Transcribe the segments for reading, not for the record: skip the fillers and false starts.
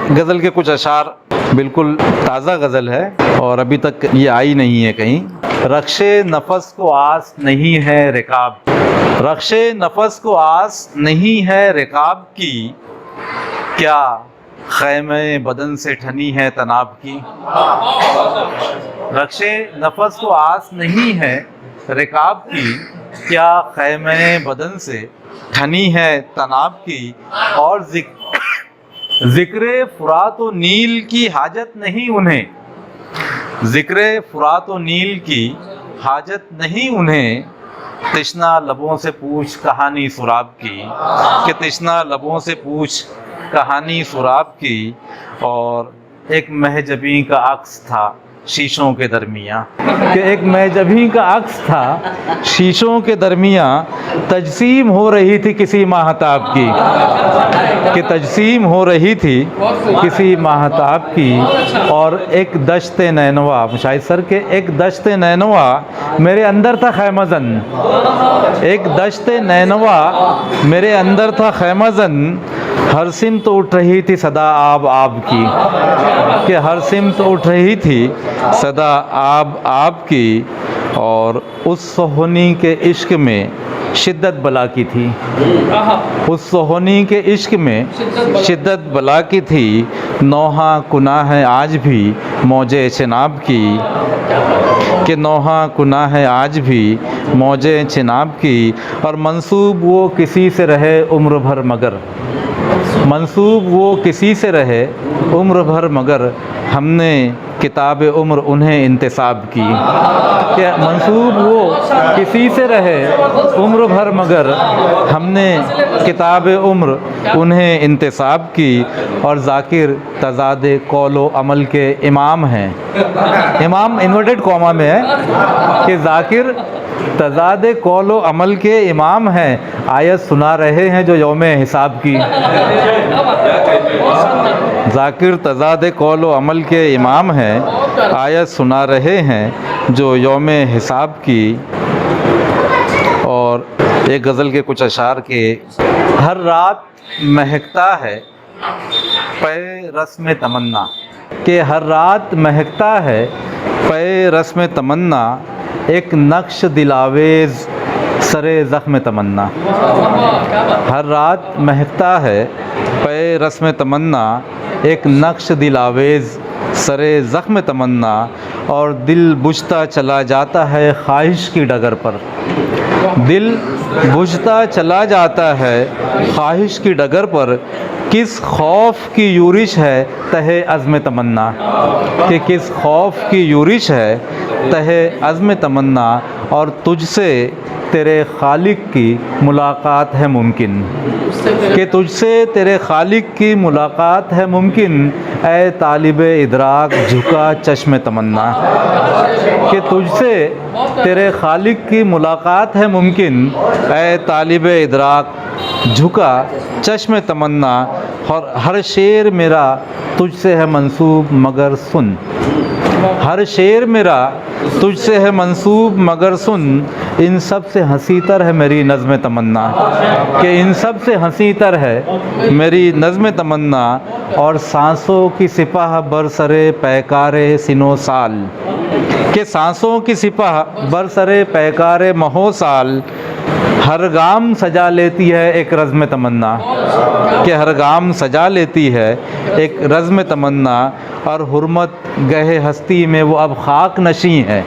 غزل کے کچھ اشعار بالکل تازہ غزل ہے اور ابھی تک یہ آئی نہیں ہے کہیں۔ رخش نفس کو آس نہیں ہے رکاب، رخش نفس کو آس نہیں ہے رکاب کی، کیا خیمے بدن سے ٹھنی ہے طناب کی۔ رخش نفس کو آس نہیں ہے رکاب کی، کیا خیمے بدن سے ٹھنی ہے طناب کی، اور ذکر فرات و نیل کی حاجت نہیں انہیں، ذکر فرات و نیل کی حاجت نہیں انہیں، تشنا لبوں سے پوچھ کہانی سراب کی، کہ تشنا لبوں سے پوچھ کہانی سراب کی۔ اور ایک مہجبیں کا عکس تھا شیشوں کے درمیاں، کہ ایک مہجبیں کا عکس تھا شیشوں کے درمیاں، تجسیم ہو رہی تھی کسی ماہتاب کی، کہ تجسیم ہو رہی تھی کسی ماہتاب کی۔ اور ایک دشت نینوا، مشاہد سر کے ایک دشت نینوا میرے اندر تھا خیمہ زن، ایک دشت نینوا میرے اندر تھا خیمہ زن، ہر سمت اٹھ رہی تھی صدا آب آب کی، کہ ہر سمت اٹھ رہی تھی صدا آب آب کی۔ اور اس سہونی کے عشق میں شدت بلا کی تھی، اس سہونی کے عشق میں شدت بلا کی تھی، نوحہ کناں ہے آج بھی موج چناب کی، کہ نوحہ کناں ہے آج بھی موج چناب کی۔ اور منسوب وہ کسی سے رہے عمر بھر مگر، منسوب وہ کسی سے رہے عمر بھر مگر، ہم نے کتاب عمر انہیں انتساب کی، کہ منسوب وہ کسی سے رہے عمر بھر مگر، ہم نے کتاب عمر انہیں انتساب کی۔ اور ذاکر تضاد قول و عمل کے امام ہیں، امام انورٹڈ کوما میں ہے، کہ ذاکر تضاد قول و عمل کے امام ہیں، آیت سنا رہے ہیں جو یوم حساب کی، ذاکر تضاد قول و عمل کے امام ہیں، آیت سنا رہے ہیں جو یوم حساب کی۔ اور ایک غزل کے کچھ اشعار کے، ہر رات مہکتا ہے پے رسم تمنا، کہ ہر رات مہکتا ہے پے رسم تمنا، ایک نقش دلاویز سرے زخم تمنا، ہر رات مہکتا ہے پے رسم تمنا، ایک نقش دلاویز سرے زخم تمنا، اور دل بجھتا چلا جاتا ہے خواہش کی ڈگر پر، دل بجھتا چلا جاتا ہے خواہش کی ڈگر پر، کس خوف کی یورش ہے تہ عزم تمنا، کہ کس خوف کی یورش ہے تہ عزم تمنا، اور تجھ سے تیرے خالق کی ملاقات ہے ممکن، کہ تجھ سے تیرے خالق کی ملاقات ہے ممکن، اے طالب ادراک جھکا چشم تمنا، کہ تجھ سے تیرے خالق کی ملاقات ہے ممکن، اے طالب ادراک جھکا چشم تمنا، اور ہر شعر میرا تجھ سے ہے منسوب مگر سن، ہر شعر میرا تجھ سے ہے منسوب مگر سن، ان سب سے حسیں تر ہے میری نظم تمنا، کہ ان سب سے حسیں تر ہے میری نظم تمنا، اور سانسوں کی سپاہ برسرے پیکار سنو سال، کہ سانسوں کی سپاہ برسرے پیکار مہو سال، ہر گام سجا لیتی ہے ایک رزم تمنا، کہ ہر گام سجا لیتی ہے ایک رزم تمنا، اور حرمت گہے ہستی میں وہ اب خاک نشیں ہے،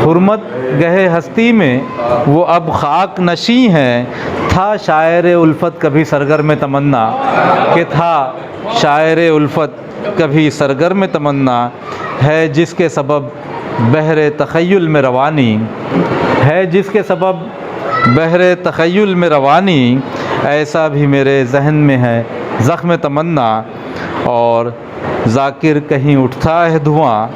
حرمت گہے ہستی میں وہ اب خاک نشیں ہے، تھا شاعر الفت کبھی سرگرم تمنا، کہ تھا شاعر الفت کبھی سرگرم تمنا، ہے جس کے سبب بحر تخیل میں روانی، ہے جس کے سبب بحر تخیل میں روانی، ایسا بھی میرے ذہن میں ہے زخم تمنا، اور ذاکر کہیں اٹھتا ہے دھواں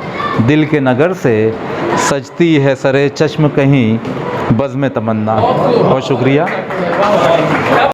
دل کے نگر سے، سجتی ہے سرے چشم کہیں بزم تمنا۔ بہت شکریہ۔